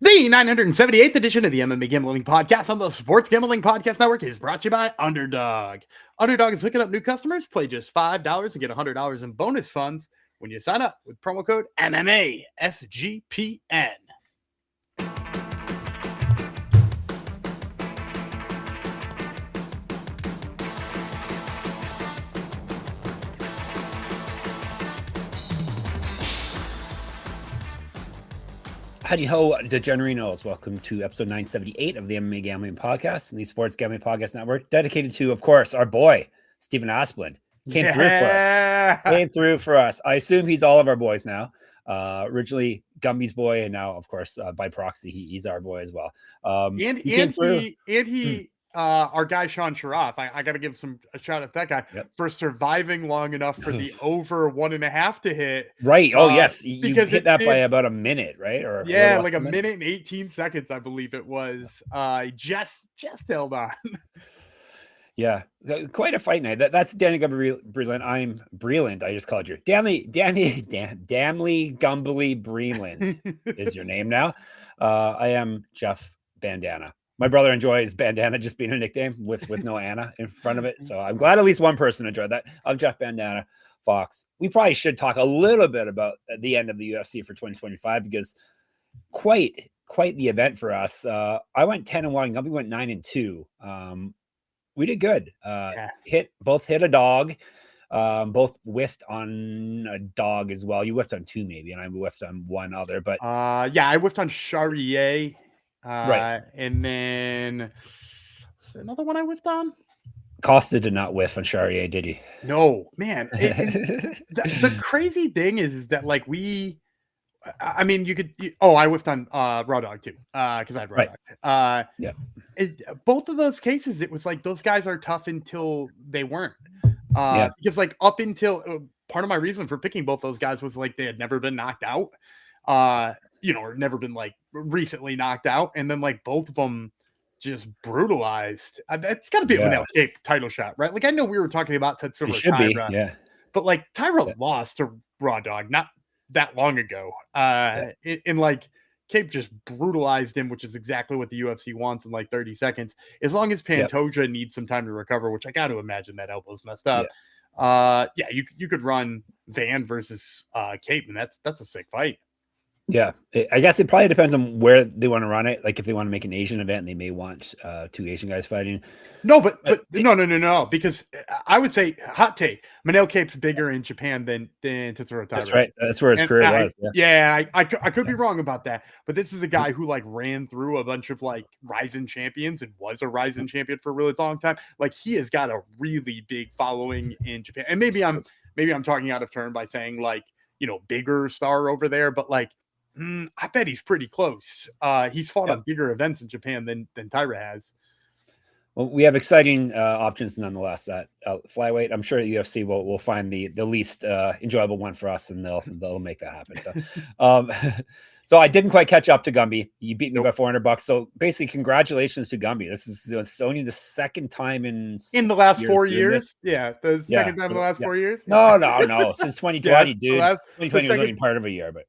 The 978th edition of the MMA Gambling Podcast on the Sports Gambling Podcast Network is brought to you by Underdog. Underdog is hooking up new customers. Play just $5 and get $100 in bonus funds when you sign up with promo code MMA SGPN. Howdy ho, degenerinos. Welcome to episode 978 of the MMA Gambling Podcast and the Sports Gambling Podcast Network, dedicated to, of course, our boy, Stephen Asplund. Came through for us. I assume he's all of our boys now. Originally Gumby's boy, and now, of course, by proxy, he's our boy as well. Our guy Sean Sharaf, I got to give a shout out to that guy for surviving long enough for the over 1.5 to hit. Right. Oh, yes. You hit that by about a minute, right? Or like a minute and 18 seconds, I believe it was. Just held on. Yeah, quite a fight night. That's Danny Gumby Breeland. I'm Breeland. I just called you Damley Gumbly Breeland is your name now. I am Jeff Bandana. My brother enjoys Bandana just being a nickname with no Anna in front of it. So I'm glad at least one person enjoyed that. I'm Jeff Bandana Fox. We probably should talk a little bit about the end of the UFC for 2025 because quite the event for us. I went 10-1. Gumby went 9-2. We did good. Both hit a dog. Both whiffed on a dog as well. You whiffed on two maybe, and I whiffed on one other. But I whiffed on Charrier. Right. And then was there another one I whiffed on? Costa did not whiff on Charrier, did he? No, man. The crazy thing is that like I whiffed on Raw Dog too, because I had Raw Dog. Both of those cases, it was like those guys are tough until they weren't. Because like up until part of my reason for picking both those guys was like they had never been knocked out, or never been like recently knocked out, and then like both of them just brutalized. That's got to be a Manel Cape title shot, right? Like I know we were talking about Tatsuro Taira, but like Taira lost to Raw Dog not that long ago, and like Cape just brutalized him, which is exactly what the UFC wants in like 30 seconds. As long as Pantoja needs some time to recover, which I got to imagine that elbow's messed up. You could run Van versus Cape, and that's a sick fight. Yeah, I guess it probably depends on where they want to run it. Like if they want to make an Asian event, they may want two Asian guys fighting. No, but no, because I would say hot take: Manel Cape's bigger in Japan than Tatsuro Taira. That's right. That's where his career was. I could be wrong about that, but this is a guy who like ran through a bunch of like Ryzen champions and was a Ryzen champion for a really long time. Like he has got a really big following in Japan, and maybe I'm talking out of turn by saying like bigger star over there, but like. I bet he's pretty close. He's fought on bigger events in Japan than Taira has. Well, we have exciting options nonetheless at flyweight. I'm sure UFC will find the least enjoyable one for us, and they'll make that happen. So I didn't quite catch up to Gumby. You beat me by $400. So basically, congratulations to Gumby. This is only the second time in the last 4 years. The second time in the last 4 years. No. Since 2020, dude. 2020 was only part of a year, but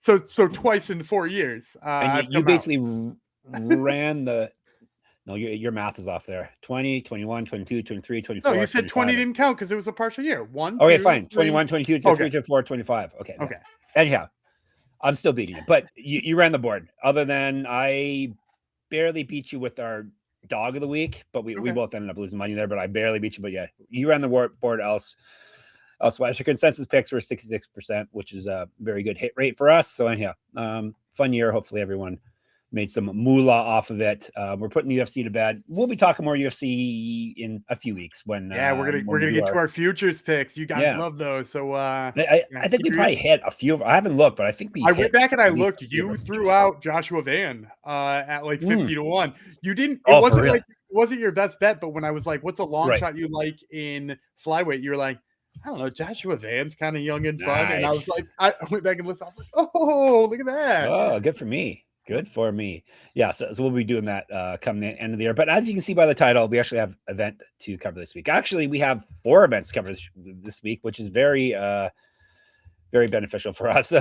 So twice in 4 years. And you basically ran the. No, your math is off there. 20, 21, 22, 23, 24. No, you said 20 didn't count because it was a partial year. Fine. 21, 22, 23, 24, 25. Okay. Anyhow, I'm still beating you. But you ran the board. Other than I barely beat you with our dog of the week, but we both ended up losing money there. But I barely beat you. But yeah, you ran the board elsewise. Your consensus picks were 66%, which is a very good hit rate for us. So anyhow, fun year. Hopefully everyone made some moolah off of it. We're putting the UFC to bed. We'll be talking more UFC in a few weeks when we're gonna get to our futures picks. You guys love those. So I think we probably hit a few. I haven't looked, but I think I went back and I looked. You threw out Joshua Van at like 50-1. You didn't. It wasn't your best bet. But when I was like, "What's a long shot you like in flyweight?" You were like, I don't know, Joshua Van's kind of young and fun. And I was like, I went back and listened. I was like, oh, look at that. Oh, good for me. Good for me. Yeah, so we'll be doing that come the end of the year. But as you can see by the title, we actually have an event to cover this week. Actually, we have 4 events covered this week, which is very very beneficial for us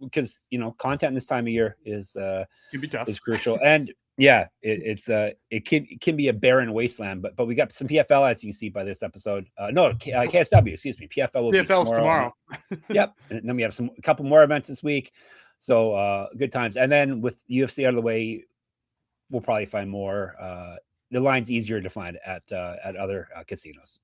because content this time of year is can be tough. Is crucial. And it can be a barren wasteland, but we got some PFL, as you can see by this episode. KSW, excuse me. PFL will be tomorrow. Yep. And then we have a couple more events this week. So good times. And then with UFC out of the way, we'll probably find more. The line's easier to find at other casinos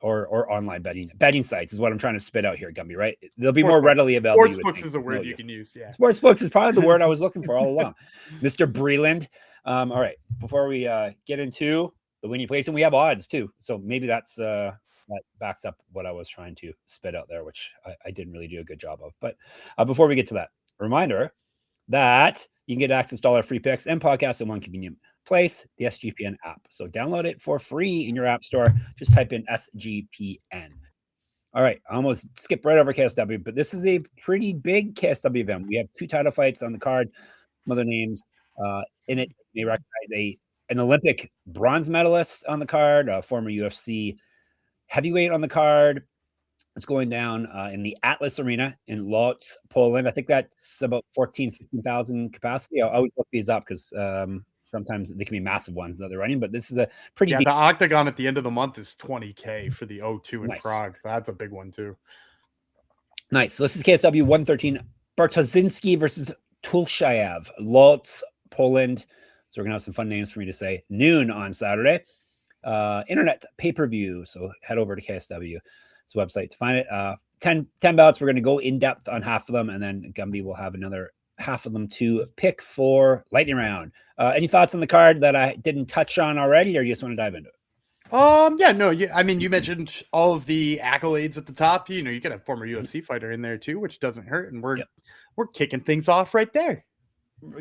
or online betting sites is what I'm trying to spit out here, Gumby, right? They'll be more readily available. Sportsbooks is a word you can use. Yeah. Sportsbooks is probably the word I was looking for all along. Mr. Breeland. All right. Before we get into the winning place, and we have odds too. So maybe that backs up what I was trying to spit out there, which I didn't really do a good job of. But before we get to that, a reminder that you can get access to all our free picks and podcasts in one convenient place, the SGPN app. So download it for free in your app store. Just type in SGPN. All right. I almost skipped right over KSW, but this is a pretty big KSW event. We have 2 title fights on the card, some other names in it. You may recognize an Olympic bronze medalist on the card, a former UFC heavyweight on the card. It's going down in the Atlas Arena in Łódź, Poland. I think that's about 15,000 capacity. I'll always look these up because sometimes they can be massive ones that they're running, but this is a pretty the Octagon at the end of the month is 20K for the O2 in Prague. So that's a big one too. Nice. So this is KSW 113, Bartosiński versus Tulshaev, Łódź, Poland. So we're gonna have some fun names for me to say. Noon on Saturday. Internet pay-per-view. So head over to KSW. Website to find it. 10 bouts. We're going to go in depth on half of them, and then Gumby will have another half of them to pick for lightning round. Any thoughts on the card that I didn't touch on already, or you just want to dive into it? I mean, you mentioned all of the accolades at the top. You got a former UFC fighter in there too, which doesn't hurt, and we're kicking things off right there.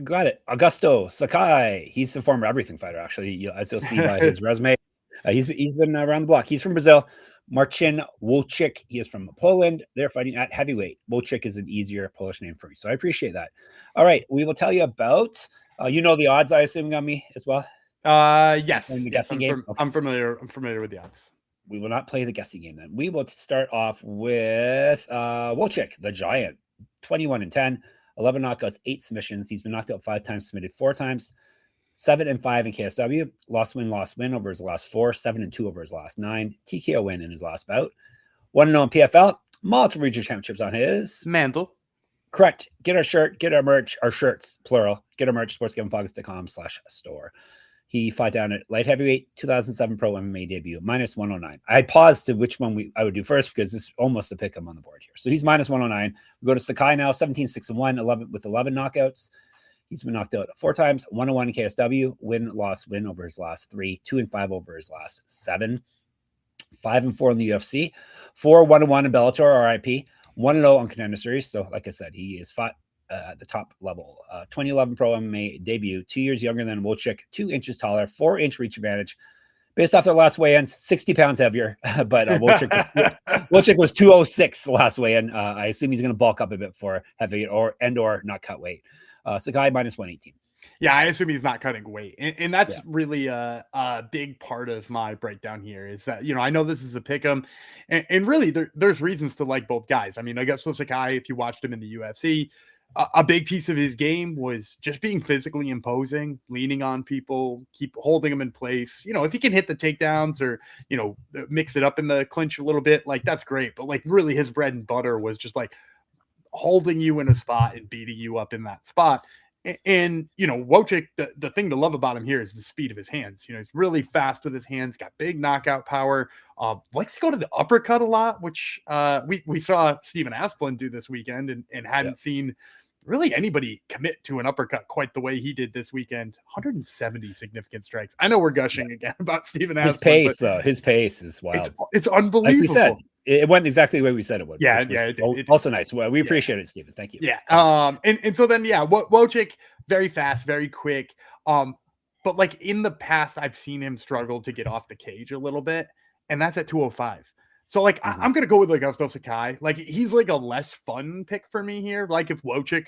Got it. Augusto, Sakai. He's a former everything fighter, actually, as you'll see by his resume. He's been around the block. He's from Brazil. Marcin, Wójcik, he is from Poland. They're fighting at heavyweight. Wójcik is an easier Polish name for me, so I appreciate that. All right, we will tell you about, the odds, I assume, Gummy, as well? Yes. The guessing game? I'm familiar with the odds. We will not play the guessing game then. We will start off with Wójcik, the Giant, 21-10, 11 knockouts, 8 submissions. He's been knocked out 5 times, submitted 4 times. 7-5 in KSW, lost win over his last 4, 7-2 over his last 9, TKO win in his last bout. 1-0 in PFL, multiple regional championships on his mantle. Correct. Get our shirt, get our merch, our shirts, plural. Get our merch, sportsgamblingpockets.com/store. He fought down at light heavyweight, 2007 pro MMA debut, -109. I paused to which one I would do first because this is almost a pick 'em on the board here. So he's -109. We go to Sakai now, 17-6-1, 11 knockouts. He's been knocked out 4 times, 1-1 in KSW, win over his last 3, 2-5 over his last 7, 5-4 in the UFC, 4-1-1 in Bellator, RIP, 1-0 on Contender Series. So, like I said, he is fought at the top level. 2011 pro MMA debut, 2 years younger than Wójcik, 2 inches taller, 4-inch reach advantage. Based off their last weigh-ins, 60 pounds heavier, but Wójcik was 206 last weigh-in. I assume he's going to bulk up a bit for heavy or not cut weight. Sakai -118. Yeah, I assume he's not cutting weight. And that's really a big part of my breakdown here is that, I know this is a pick 'em and really there's reasons to like both guys. I mean, I guess Sakai, if you watched him in the UFC, a big piece of his game was just being physically imposing, leaning on people, keep holding them in place. If he can hit the takedowns or, mix it up in the clinch a little bit, like that's great. But like really his bread and butter was just like holding you in a spot and beating you up in that spot. And Wójcik, the thing to love about him here is the speed of his hands. He's really fast with his hands, got big knockout power, likes to go to the uppercut a lot, which we saw Stephen Asplund do this weekend and hadn't seen really anybody commit to an uppercut quite the way he did this weekend. 170 significant strikes. I know we're gushing again about Stephen Asplund. His pace is wild. It's unbelievable. Like we said, it went exactly the way we said it would. Yeah, also nice. Well, we appreciate it, Stephen. Thank you. Yeah. And so then, Wójcik, very fast, very quick. But like in the past, I've seen him struggle to get off the cage a little bit, and that's at 205. So like I'm gonna go with Augusto Sakai. Like he's like a less fun pick for me here. Like if Wójcik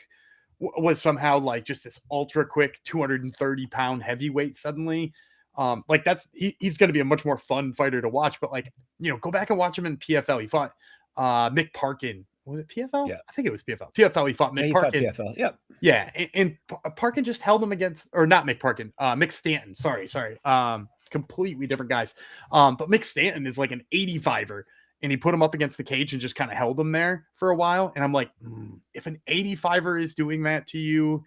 was somehow like just this ultra quick 230-pound heavyweight suddenly, like he's gonna be a much more fun fighter to watch. But like go back and watch him in PFL. He fought Mick Parkin Was it PFL? Yeah. I think it was PFL. PFL, he fought Mick Parkin. PFL, yep. Yeah, and Parkin just held him against, or not Mick Parkin, Mick Stanton. Sorry. Completely different guys. But Mick Stanton is like an 85er, and he put him up against the cage and just kind of held him there for a while. And I'm like, if an 85er is doing that to you,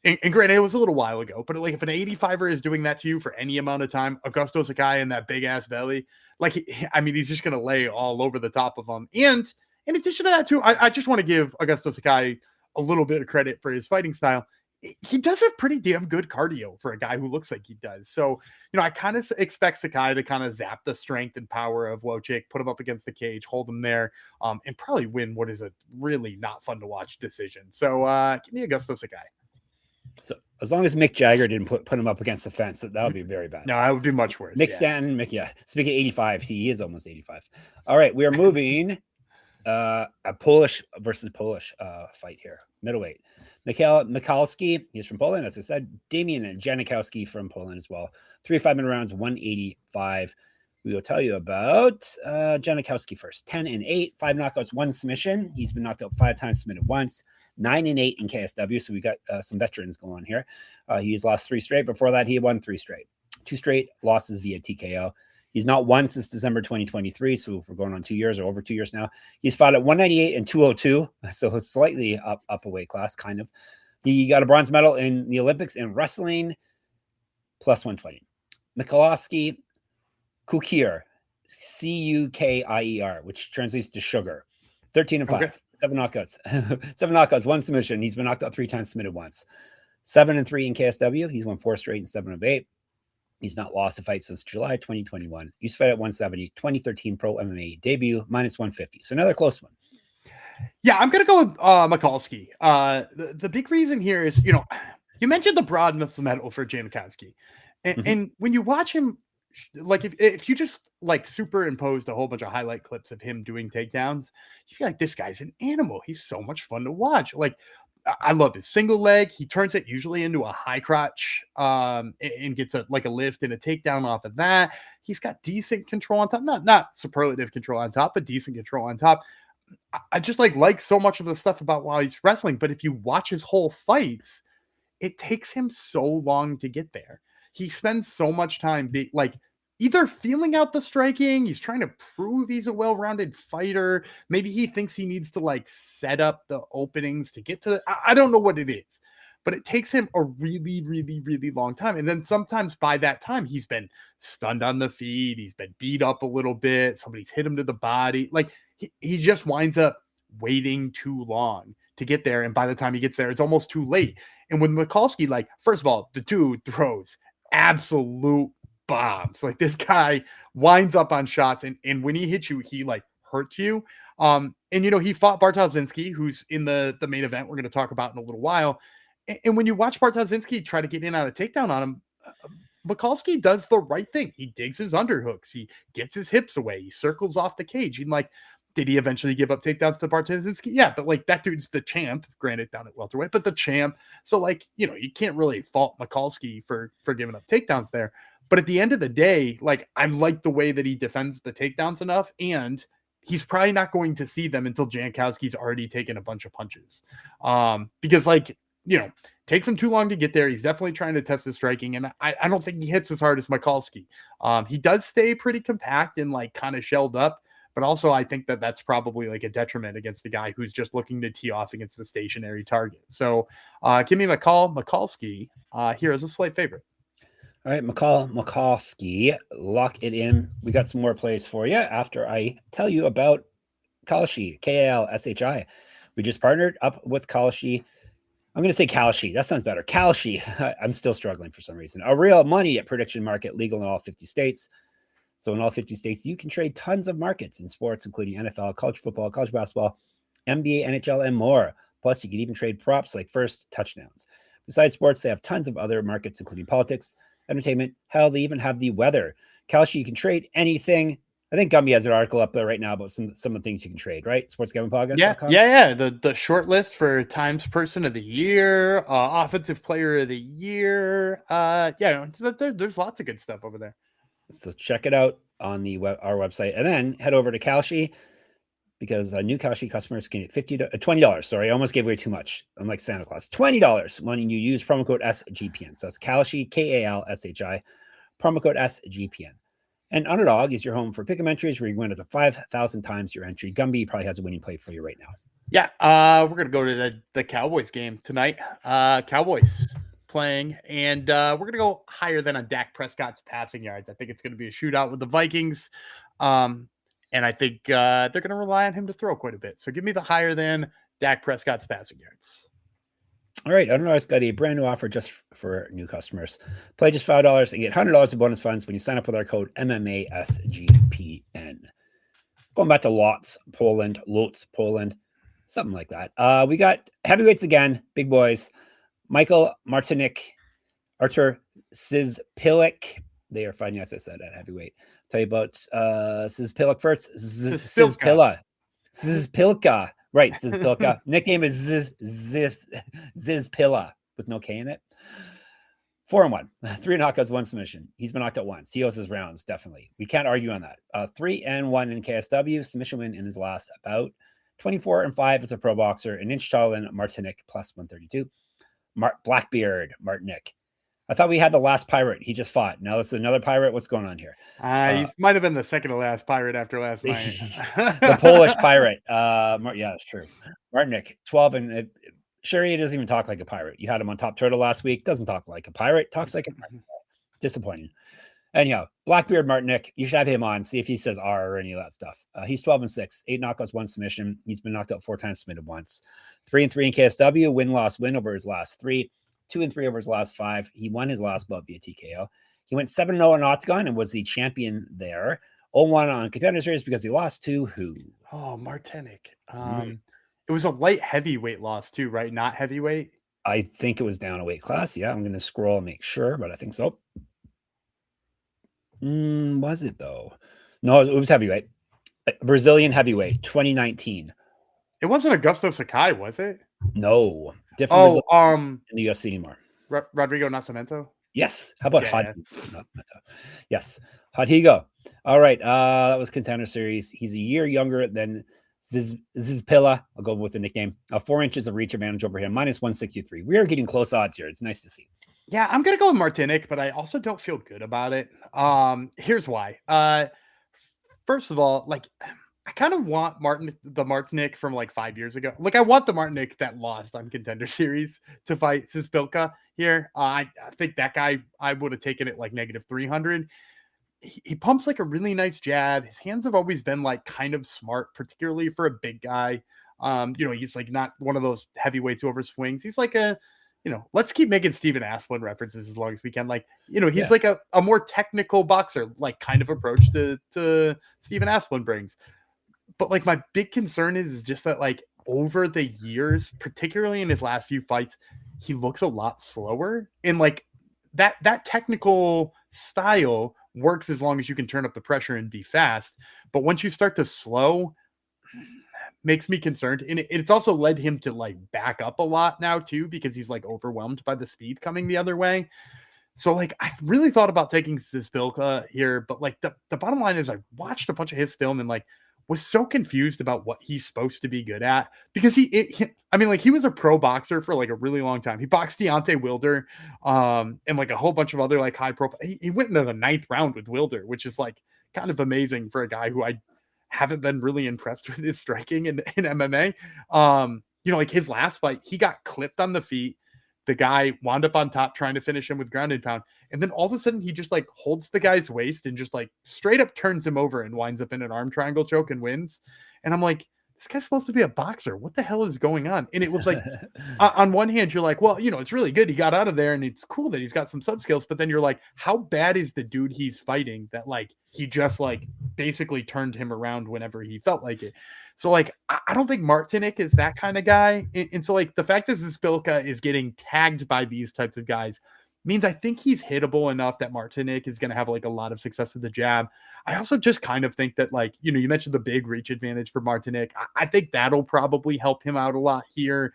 and granted, it was a little while ago, but like if an 85er is doing that to you for any amount of time, Augusto Sakai in that big ass belly, like, I mean, he's just going to lay all over the top of him. And in addition to that, too, I just want to give Augusto Sakai a little bit of credit for his fighting style. He does have pretty damn good cardio for a guy who looks like he does. So, I kind of expect Sakai to kind of zap the strength and power of Wójcik, put him up against the cage, hold him there, and probably win what is a really not fun to watch decision. So give me Augusto Sakai. So as long as Mick Jagger didn't put him up against the fence, that would be very bad. No, that would be much worse. Mick Stanton, Speaking of 85, he is almost 85. All right, we are moving a Polish versus Polish fight here. Middleweight. Michalski, he's from Poland, as I said. Damian and Janikowski from Poland as well. 3 5-minute rounds, 185. We will tell you about Janikowski first. 10-8, 5 knockouts, 1 submission. He's been knocked out 5 times, submitted once. 9-8 in KSW. So we got some veterans going on here. He's lost 3 straight. Before that, he won 3 straight. 2 straight losses via TKO. He's not won since December 2023. So we're going on 2 years or over 2 years now. He's fought at 198 and 202. So it's slightly up a weight class, kind of. He got a bronze medal in the Olympics in wrestling, plus 120. Michalski, Kukir, Cukier, which translates to sugar. 13-5, okay. 7 knockouts, 7 knockouts, 1 submission. He's been knocked out 3 times, submitted once. 7-3 in KSW. He's won 4 straight and 7 of 8. He's not lost a fight since July 2021. Used to fight at 170, 2013 pro MMA debut, minus 150. So another close one. Yeah, I'm gonna go with Michalski. The big reason here is, you mentioned the bronze medal for Janikowski, and when you watch him, like if you just like superimposed a whole bunch of highlight clips of him doing takedowns, you feel like this guy's an animal. He's so much fun to watch. Like, I love his single leg. He turns it usually into a high crotch and gets a lift and a takedown off of that. He's got decent control on top, not superlative control on top, but decent control on top. I just like so much of the stuff about while he's wrestling, but if you watch his whole fights, it takes him so long to get there. He spends so much time either feeling out the striking. He's trying to prove he's a well-rounded fighter. Maybe he thinks he needs to set up the openings to get to I don't know what it is, but it takes him a really, really, really long time. And then sometimes by that time, he's been stunned on the feet. He's been beat up a little bit. Somebody's hit him to the body. He just winds up waiting too long to get there. And by the time he gets there, it's almost too late. And with Michalski, first of all, the dude throws absolute bombs. This guy winds up on shots, and when he hits you, he hurts you. And he fought Bartosiński, who's in the main event we're going to talk about in a little while. And when you watch Bartosiński try to get in on a takedown on him, Michalski does the right thing. He digs his underhooks. He gets his hips away. He circles off the cage. And did he eventually give up takedowns to Bartosiński? Yeah, but that dude's the champ, granted down at welterweight, but the champ. So you can't really fault Michalski for giving up takedowns there. But at the end of the day, I like the way that he defends the takedowns enough, and he's probably not going to see them until Janikowski's already taken a bunch of punches. Because takes him too long to get there. He's definitely trying to test his striking, and I don't think he hits as hard as Michalski. He does stay pretty compact and kind of shelled up, but also I think that that's probably a detriment against the guy who's just looking to tee off against the stationary target. So give me Michalski here as a slight favorite. All right, Michalski, lock it in. We got some more plays for you after I tell you about Kalshi, Kalshi. We just partnered up with Kalshi. I'm going to say Kalshi. That sounds better. Kalshi. I'm still struggling for some reason. A real money at prediction market, legal in all 50 states. So in all 50 states, you can trade tons of markets in sports, including NFL, college football, college basketball, NBA, NHL, and more. Plus, you can even trade props like first touchdowns. Besides sports, they have tons of other markets, including politics, entertainment. Hell, they even have the weather. Kalshi, you can trade anything. I think Gumby has an article up there right now about some of the things you can trade, right? SportsGamblingPodcast.com. Yeah. The short list for Times Person of the Year, Offensive Player of the Year. There's lots of good stuff over there. So check it out on our website, and then head over to Kalshi. because new Kalshi customers can get $20. Sorry, I almost gave away too much. Unlike Santa Claus, $20 when you use promo code SGPN. So it's Kalshi, KALSHI, promo code SGPN. And Underdog is your home for pick'em entries where you win up to 5,000 times your entry. Gumby probably has a winning play for you right now. Yeah, we're gonna go to the Cowboys game tonight. Cowboys playing, and we're gonna go higher than on Dak Prescott's passing yards. I think it's gonna be a shootout with the Vikings, and I think they're gonna rely on him to throw quite a bit. So give me the higher than Dak Prescott's passing yards. All right, Underdog's got a brand new offer just for new customers. Play just $5 and get $100 in bonus funds when you sign up with our code MMASGPN. Going back to Lotz, Poland, something like that. We got heavyweights again, big boys. Michal, Martínek, Artur, Szpilka. They are fighting, as I said, at heavyweight. Tell you about Szpilka first. Szpilka. Right, Szpilka. Nickname is Szpilka with no K in it. 4-1. 3 knockouts, 1 submission. He's been knocked out once. He owes his rounds, definitely. We can't argue on that. 3-1 in KSW. Submission win in his last bout. 24-5 as a pro boxer. An inch taller than Martínek, plus 132. Blackbeard, Martínek. I thought we had the last pirate. He just fought. Now this is another pirate. What's going on here? He might have been the second to last pirate after last night. The Polish pirate. Yeah, it's true. Martínek, 12 and sure, he doesn't even talk like a pirate. You had him on Top Turtle last week. Doesn't talk like a pirate. Talks like a pirate. Disappointing. And Blackbeard Martínek, you should have him on. See if he says R or any of that stuff. He's 12-6, 8 knockouts, 1 submission. He's been knocked out 4 times, submitted once. 3-3 in KSW. Win over his last 3. 2-3 over his last 5. He won his last bout via TKO. He went 7-0 on Octagon and was the champion there. 0-1 on Contender Series because he lost to who? Oh, Martínek. It was a light heavyweight loss too, right? Not heavyweight. I think it was down a weight class. Yeah, I'm going to scroll and make sure, but I think so. Was it though? No, it was heavyweight. Brazilian heavyweight, 2019. It wasn't Augusto Sakai, was it? No. Different. In the UFC anymore. Rodrigo Nascimento. Yes. How about Nascimento? Yes. Hadigo. All right. That was Contender Series. He's a year younger than Szpilka. I'll go with the nickname. 4 inches of reach advantage over him. Minus 163. We are getting close odds here. It's nice to see. Yeah, I'm gonna go with Martínek, but I also don't feel good about it. Here's why. First of all, I kind of want the Martínek from 5 years ago. I want the Martínek that lost on Contender Series to fight Szpilka here. I think that guy, I would have taken it negative 300. He pumps a really nice jab. His hands have always been kind of smart, particularly for a big guy. He's not one of those heavyweights who over swings. He's let's keep making Stephen Asplund references as long as we can. He's a more technical boxer, kind of approach to Stephen Asplund brings. But my big concern is just that over the years, particularly in his last few fights, he looks a lot slower. And that technical style works as long as you can turn up the pressure and be fast. But once you start to slow, makes me concerned. And it's also led him to back up a lot now too, because he's overwhelmed by the speed coming the other way. So I really thought about taking Szpilka here, but the bottom line is I watched a bunch of his film and was so confused about what he's supposed to be good at, because he was a pro boxer for a really long time. He boxed Deontay Wilder, and a whole bunch of other high profile. He went into the 9th round with Wilder, which is kind of amazing for a guy who I haven't been really impressed with his striking in MMA. His last fight, he got clipped on the feet. The guy wound up on top trying to finish him with ground and pound. And then all of a sudden he just holds the guy's waist and just straight up turns him over and winds up in an arm triangle choke and wins. And I'm this guy's supposed to be a boxer. What the hell is going on? And it was on one hand, you're well, it's really good. He got out of there and it's cool that he's got some sub skills. But then you're how bad is the dude he's fighting that he just basically turned him around whenever he felt like it. So I don't think Martínek is that kind of guy. And so the fact that Szpilka is getting tagged by these types of guys means I think he's hittable enough that Martínek is going to have a lot of success with the jab. I also just kind of think that you mentioned the big reach advantage for Martínek. I think that'll probably help him out a lot here,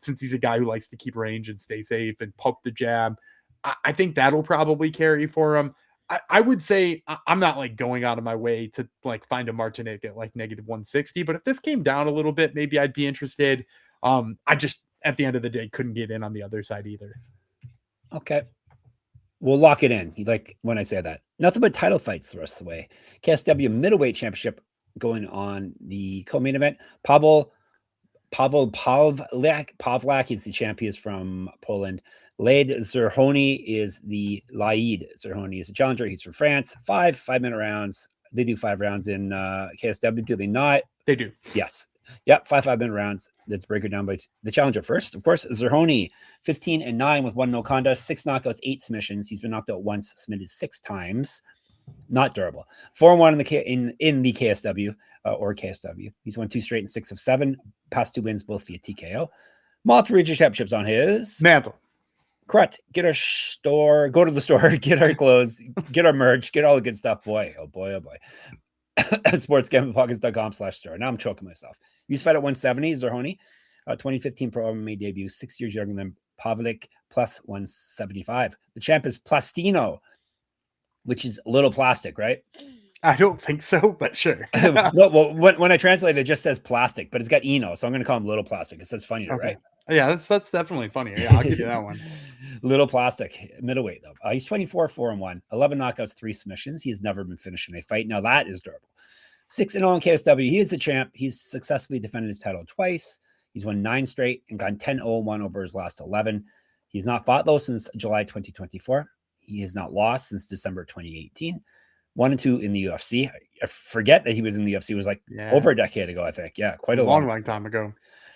since he's a guy who likes to keep range and stay safe and poke the jab. I think that'll probably carry for him. I would say I'm not like going out of my way to like find a Martínek at like -160, but if this came down a little bit, maybe I'd be interested. I just at the end of the day couldn't get in on the other side either. Okay. We'll lock it in. You like when I say that. Nothing but title fights the rest of the way. KSW middleweight championship going on the co-main event. Paweł Pawlak is the champion, is from Poland. Laïd Zerhouni is the Laïd Zerhouni is the challenger. He's from France. 5-minute rounds. They do 5 rounds in KSW. Do they not? They do. Yes. Yep. 5-minute rounds. Let's break it down by the challenger first. Of course, Zerhouni, 15-9 with 1 no contest, 6 knockouts, 8 submissions. He's been knocked out once, submitted 6 times. Not durable. 4-1 in the KSW or KSW. He's won 2 straight and 6 of 7. Past 2 wins, both via TKO. Multiple regional championships on his mantle. Correct. Get our store, go to the store, get our clothes, get our merch, get all the good stuff. Boy, oh boy, oh boy. sportsgamblingpockets.com/store. Now I'm choking myself. He's fight at 170, Zerhouni. 2015 pro MMA debut, 6 years younger than Pawlak, plus 175. The champ is Plastino, which is a little plastic, right? I don't think so, but sure. No, well, when I translate it, it just says plastic, but it's got Eno, so I'm going to call him Little Plastic. It says funnier, okay. Right? Yeah, that's definitely funny. Yeah, I'll give you that one. Little Plastic, middleweight though. He's 24-4-1, 11 knockouts, 3 submissions. He has never been finished in a fight. Now that is durable. 6-0 in KSW. He is a champ. He's successfully defended his title twice. He's won 9 straight and gone 10-0-1 over his last 11. He's not fought though since July 2024. He has not lost since December 2018. 1-2 in the UFC. I forget that he was in the UFC. It was like over a decade ago, I think. Yeah, quite a long time ago.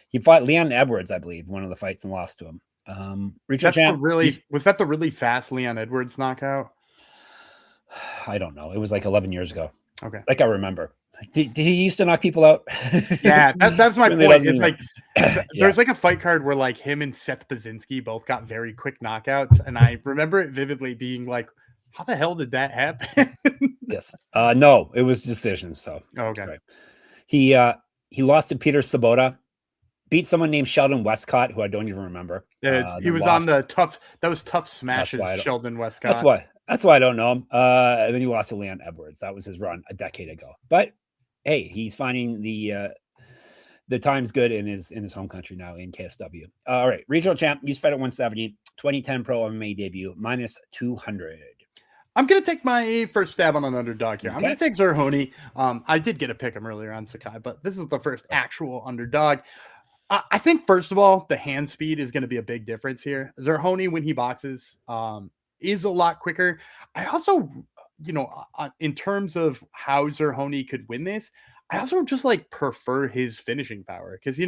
He fought Leon Edwards, I believe, one of the fights, and lost to him. Regional champ. Was that the really fast Leon Edwards knockout? I don't know. It was like 11 years ago. Okay. Like I remember. Did he used to knock people out? Yeah, that's my point. It's like there's like a fight card where like him and Seth Baczynski both got very quick knockouts, and I remember it vividly being like, how the hell did that happen? Yes. No, it was decisions. So okay. Right. He lost to Peter Sabota, beat someone named Sheldon Westcott, who I don't even remember. He was on the tough. That was Tough Smashes. Sheldon Westcott. That's why I don't know him. And then he lost to Leon Edwards. That was his run a decade ago. But hey, he's finding the time's good in his home country now in KSW. All right, regional champ. He's fight at 170. 2010 pro MMA debut, -200. I'm going to take my first stab on an underdog here. Okay. I'm going to take Zerhouni. I did get a pick him earlier on Sakai, but this is the first actual underdog. I think, first of all, the hand speed is going to be a big difference here. Zerhouni, when he boxes, is a lot quicker. I also, in terms of how Zerhouni could win this, I also just like prefer his finishing power because,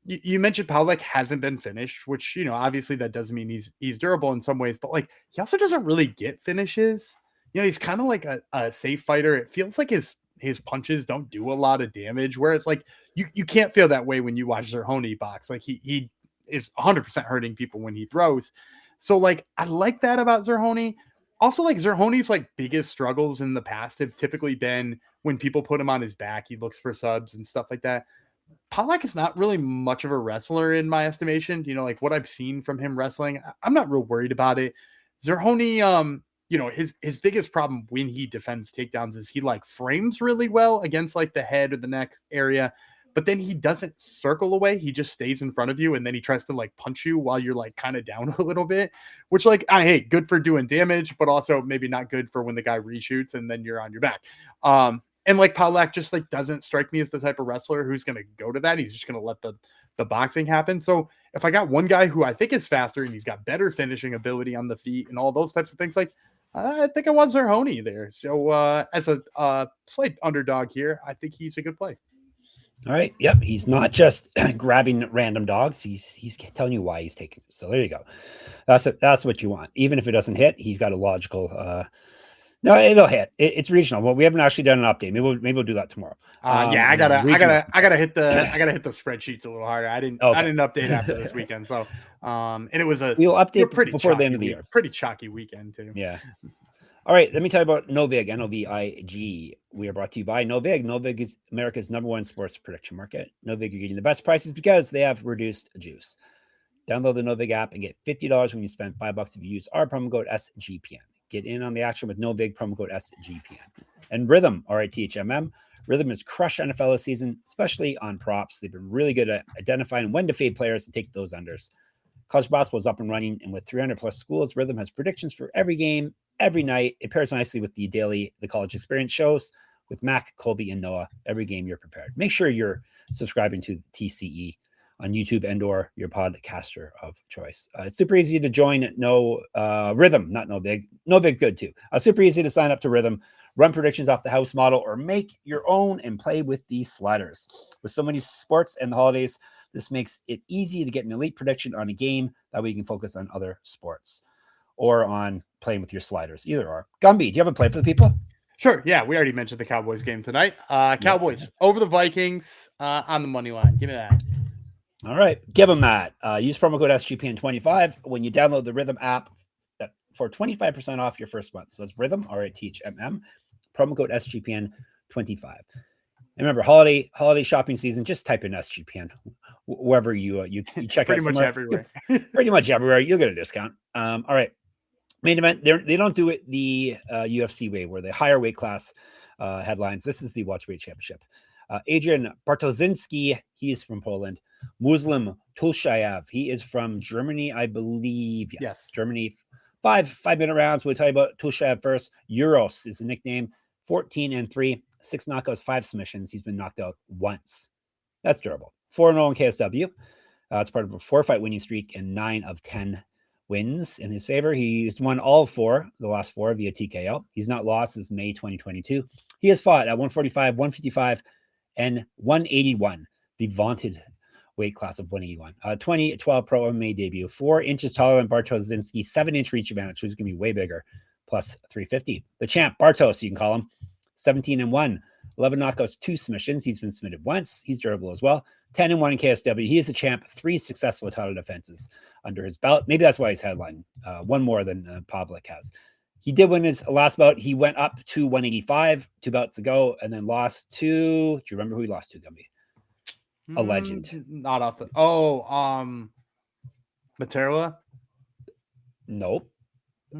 you mentioned Pawlak hasn't been finished, which, obviously that doesn't mean he's durable in some ways, but like he also doesn't really get finishes. He's kind of like a safe fighter. It feels like his punches don't do a lot of damage, whereas like you can't feel that way when you watch Zerhouni box. Like he is 100% hurting people when he throws. So like I like that about Zerhouni. Also, like Zerhouni's like biggest struggles in the past have typically been when people put him on his back, he looks for subs and stuff like that. Pawlak is not really much of a wrestler in my estimation. Like what I've seen from him wrestling, I'm not real worried about it. Zerhouni, his biggest problem when he defends takedowns is he like frames really well against like the head or the neck area, but then he doesn't circle away. He just stays in front of you and then he tries to like punch you while you're like kind of down a little bit, which like, hey, good for doing damage, but also maybe not good for when the guy reshoots and then you're on your back. And like Pawlak just like doesn't strike me as the type of wrestler who's going to go to that. He's just going to let the boxing happen. So if I got one guy who I think is faster and he's got better finishing ability on the feet and all those types of things, like I think I want Zerhouni there. So as a slight underdog here, I think he's a good play. All right. Yep. He's not just grabbing random dogs. He's telling you why he's taking it. So there you go. That's what you want. Even if it doesn't hit, he's got a logical. No, it'll hit. It's regional. Well, we haven't actually done an update. Maybe we'll do that tomorroall. I gotta hit the spreadsheets a little harder. I didn't update after this weekend. So, and it was we'll update before the end of the year. Pretty chalky weekend too. Yeah. All right. Let me tell you about Novig, Novig. We are brought to you by Novig. Novig is America's #1 sports prediction market. Novig, you're getting the best prices because they have reduced juice. Download the Novig app and get $50 when you spend $5 if you use our promo code SGPN. Get in on the action with no big promo code SGPN. And Rhythm, RITHMM. Rhythm has crushed NFL this season, especially on props. They've been really good at identifying when to fade players and take those unders. College basketball is up and running, and with 300 plus schools, Rhythm has predictions for every game, every night. It pairs nicely with the college experience shows with Mac, Colby, and Noah. Every game you're prepared. Make sure you're subscribing to TCE on YouTube and/or your podcaster of choice. It's super easy to join. Rhythm, not no big good too. Super easy to sign up to Rhythm, run predictions off the house model, or make your own and play with these sliders. With so many sports and the holidays, this makes it easy to get an elite prediction on a game. That way you can focus on other sports or on playing with your sliders, either or. Gumby, do you have a play for the people? Sure. Yeah, we already mentioned the Cowboys game tonight. Cowboys over the Vikings on the money line. Give me that. All right. Give them that. Use promo code SGPN25 when you download the Rhythm app for 25% off your first month. So that's Rhythm, RITHMM, promo code SGPN25. And remember, holiday shopping season, just type in SGPN wherever you check pretty out. Much everywhere. Pretty much everywhere. You'll get a discount. All right. Main event, they don't do it the UFC way where they higher weight class headlines. This is the welterweight championship. Adrian Bartosiński, he is from Poland. Muslim Tulshaev, he is from Germany, I believe. Yes. Germany. 5-minute rounds. We'll tell you about Tulshaev first. Euros is the nickname. 14-3, 6 knockouts, 5 submissions. He's been knocked out once. That's durable. 4-0 in KSW. It's part of a 4-fight winning streak and 9 of 10 wins in his favor. He's won the last 4 via TKO. He's not lost since May 2022. He has fought at 145, 155, and 181, the vaunted weight class of 181. 2012 Pro MMA debut, 4 inches taller than Bartosiński, 7-inch reach advantage, so he's going to be way bigger, plus 350. The champ, Bartos, you can call him, 17-1, 11 knockouts, 2 submissions. He's been submitted once. He's durable as well. 10-1 in KSW. He is a champ, 3 successful title defenses under his belt. Maybe that's why he's headlining, 1 more than Pavlik has. He did win his last bout. He went up to 185 2 bouts ago and then lost to, do you remember who he lost to, Gumby? A legend. Not off the, Materla? Nope.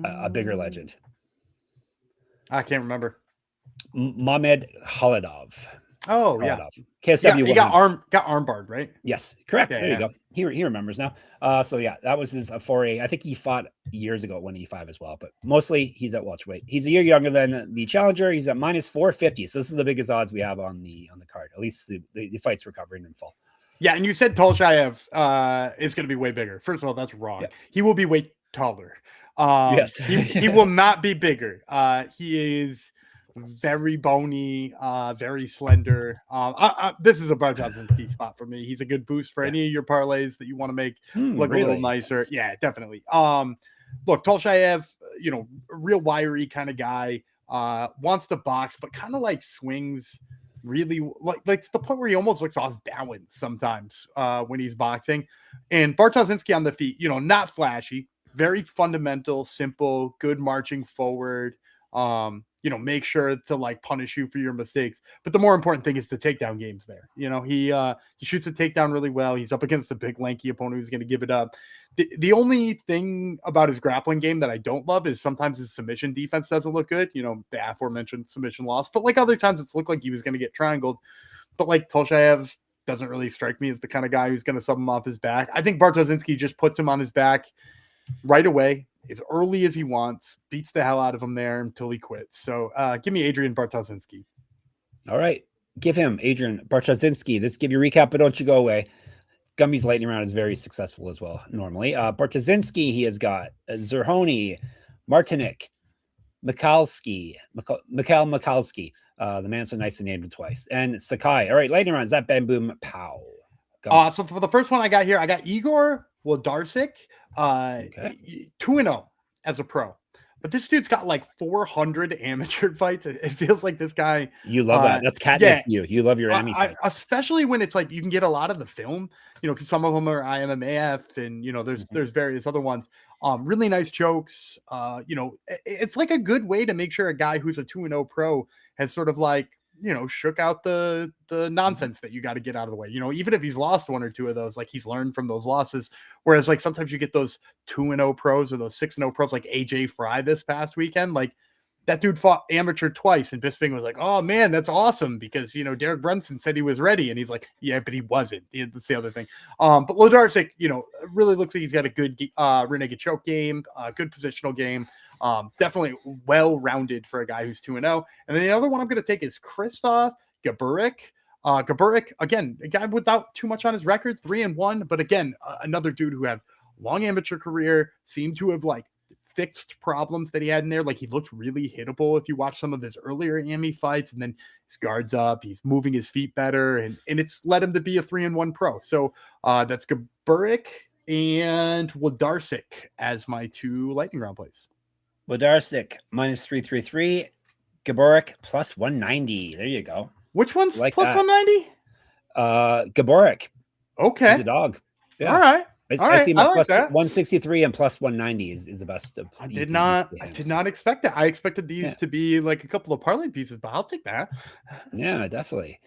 A bigger legend. I can't remember. Mamed Khalidov. Oh, Khalidov. yeah. KSW. He got armbarred, right? Yes, correct. Yeah, there you go. He remembers now. So yeah, that was his foray. I think he fought years ago at 185 as well, but mostly he's at welterweight. He's a year younger than the challenger. He's at minus 450. So this is the biggest odds we have on the card. At least the fight's recovering in full. Yeah, and you said Tulshaev is going to be way bigger. First of all, that's wrong. Yeah. He will be way taller. Yes, he will not be bigger. He is very bony, very slender. This is a Bartosiński spot for me. He's a good boost for any of your parlays that you want to make look a little nicer. Yeah, definitely. Look, Tulshaev, real wiry kind of guy, wants to box, but kind of like swings really like to the point where he almost looks off balance sometimes when he's boxing. And Bartosiński on the feet, not flashy, very fundamental, simple, good marching forward. Make sure to like punish you for your mistakes. But the more important thing is the takedown game's there. He shoots a takedown really well. He's up against a big lanky opponent who's going to give it up. The only thing about his grappling game that I don't love is sometimes his submission defense doesn't look good. The aforementioned submission loss. But like other times it's looked like he was going to get triangled. But like Tulshaev doesn't really strike me as the kind of guy who's going to sub him off his back. I think Bartosiński just puts him on his back right away, as early as he wants, beats the hell out of him there until he quits. So give me Adrian Bartosiński. All right. Give him Adrian Bartosiński. This give you a recap, but don't you go away. Gummy's lightning round is very successful as well, normally. Bartosiński, he has got Zerhouni, Martínek, Michalski, Michalski, the man so nice to name him twice, and Sakai. All right, lightning round is that Bam Boom Pow. So for the first one I got here, I got Igor Wlodarczyk, 2-0 as a pro. But this dude's got like 400 amateur fights. It feels like this guy. You love that. That's catnip. You love your Emmy fights. Especially when it's like you can get a lot of the film, because some of them are IMMAF and, there's various other ones. Really nice chokes. It's like a good way to make sure a guy who's a 2-0 pro has sort of like, shook out the nonsense that you got to get out of the way. Even if he's lost one or two of those, like he's learned from those losses. Whereas like sometimes you get those 2-0 pros or those 6-0 pros, like AJ Fry this past weekend. Like that dude fought amateur twice, and Bisping was like, "Oh man, that's awesome," because Derek Brunson said he was ready, and he's like, "Yeah, but he wasn't." That's the other thing. But Włodarczyk, really looks like he's got a good renegade choke game, good positional game. Definitely well-rounded for a guy who's 2-0. And then the other one I'm going to take is Krzysztof Gaburic. Gaburic, again, a guy without too much on his record, 3-1. But again, another dude who had long amateur career, seemed to have like fixed problems that he had in there. Like he looked really hittable if you watch some of his earlier AMI fights, and then his guard's up, he's moving his feet better, and it's led him to be a 3-1 pro. So that's Gaburic and Włodarczyk as my two lightning round plays. Włodarczyk -333, Gaburic +190. There you go. Which one's like plus 190? Gaburic. Okay. He's a dog. Yeah. All right. I see my like plus that. 163 and +190 is the best of. I did not expect that. I expected these to be like a couple of parlay pieces, but I'll take that. Yeah, definitely.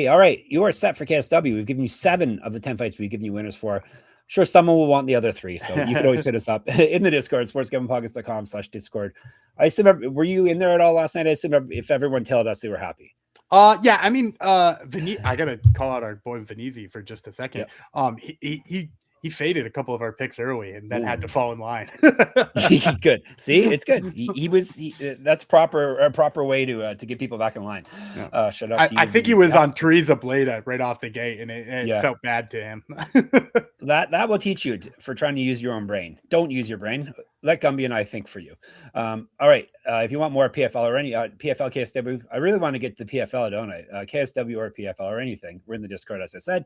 All right, you are set for KSW. We've given you 7 of the 10 fights we've given you winners for. I'm sure someone will want the other 3, so you can always hit us up in the Discord, sportsgamblingpockets.com/Discord. I assume, were you in there at all last night? I assume if everyone told us they were happy. Yeah, I mean, I gotta call out our boy Venezi for just a second. Yeah. He faded a couple of our picks early and then had to fall in line. Good. See, it's good. That's a proper way to get people back in line. Yeah. Shout out to you. I think he was on Teresa Bleda right off the gate, and it felt bad to him. that will teach you for trying to use your own brain. Don't use your brain. Let Gumby and I think for you. All right. If you want more PFL or any PFL, KSW, I really want to get to the PFL, don't I? KSW or PFL or anything. We're in the Discord, as I said.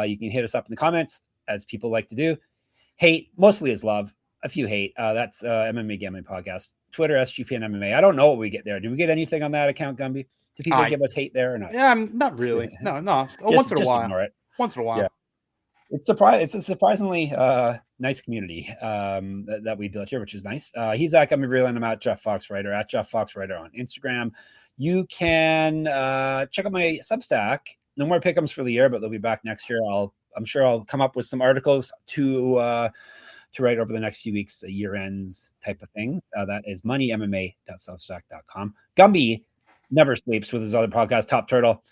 You can hit us up in the comments, as people like to do. Hate mostly is love. A few hate. That's MMA Gambling Podcast. Twitter, SGPN MMA. I don't know what we get there. Do we get anything on that account, Gumby? Do people give us hate there or not? Yeah, not really. No. Once in a while. Ignore it. Once in a while. Yeah. It's a surprisingly nice community that we built here, which is nice. He's at Gummy Vreeland. I'm at Jeff Fox Writer, at Jeff Fox Writer on Instagram. You can check out my Substack. No more pick'ems for the year, but they'll be back next year. I'm sure I'll come up with some articles to write over the next few weeks, year ends type of things. That is moneymma.substack.com. Gumby never sleeps with his other podcast, Top Turtle.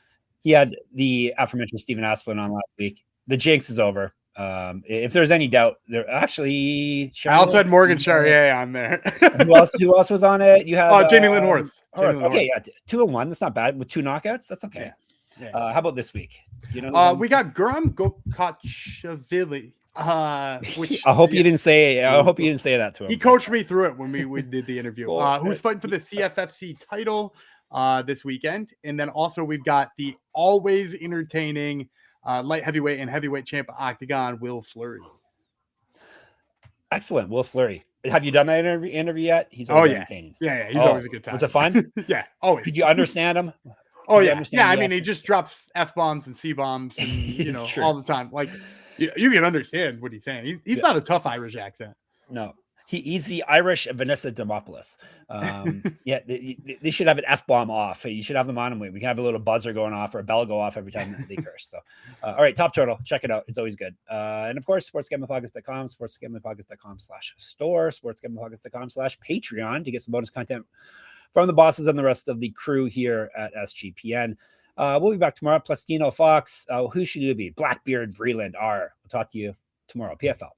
He had the aforementioned Stephen Asplin on last week. The jinx is over. If there's any doubt, there actually. I also had Morgan Charrier on there. Who else was on it? You had Jamie Lynn Horth. Okay, yeah, 2-1. That's not bad with 2 knockouts. That's okay. Yeah. How about this week? We got Guram Gokachvili. Which I hope you didn't say. I hope you didn't say that to him. He coached me through it when we did the interview. Who's fighting for the CFFC title this weekend? And then also we've got the always entertaining light heavyweight and heavyweight champ Octagon, Will Fleury. Excellent, Will Fleury. Have you done that interview yet? He's always entertaining. Yeah, he's always a good time. Was it fun? Yeah, always. Did you understand him? Yeah. I mean, he just drops F-bombs and C-bombs, and, all the time. Like, you can understand what he's saying. He's not a tough Irish accent. No. He's the Irish Vanessa Demopoulos. They should have an F-bomb off. You should have them on him. We can have a little buzzer going off or a bell go off every time they curse. So, all right, Top Turtle. Check it out. It's always good. And, of course, sportsgamblingpockets.com, sportsgamblingpockets.com/store, sportsgamblingpockets.com/Patreon to get some bonus content from the bosses and the rest of the crew here at SGPN. We'll be back tomorrow. Plastino Fox. Who should you be? Blackbeard, Vreeland, R. We'll talk to you tomorrow. PFL.